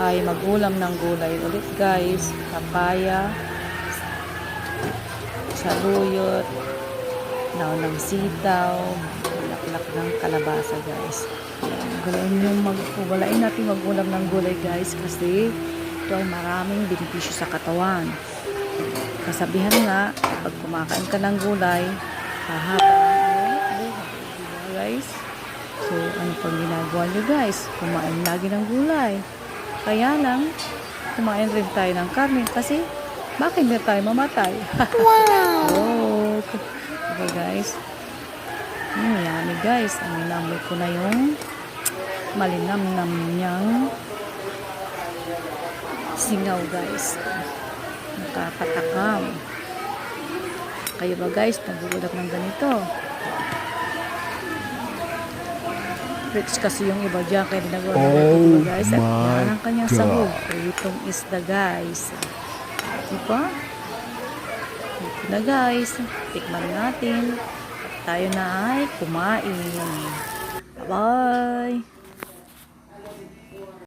ay mag-ulam ng gulay ulit guys. Papaya, saluyot, daw ng sitaw, bulaklak ng kalabasa guys. Gulayin natin mag-ulam ng gulay guys kasi ito ay maraming benepisyo sa katawan. Kasabihan nga, pag kumakain ka ng gulay, hahaba ang buhay, guys. So, ano pang ginagawa nyo guys? Kumain lagi ng gulay. Kaya lang, kumain rin tayo ng karne kasi bakit hindi tayo mamatay? Wow! Oh, okay guys. Yummy guys. Namoy ko na yung malinam-nam niyang singaw guys. Nakapatakam. Kayo ba guys, pag-uulap ng ganito? Rich kasi yung iba dyan, kaya ginagawa ng ganito guys. At yan ang kanyang sahog. Pritong isda guys. Diba? Ito na guys. Tikman natin. At tayo na ay kumain. Bye-bye!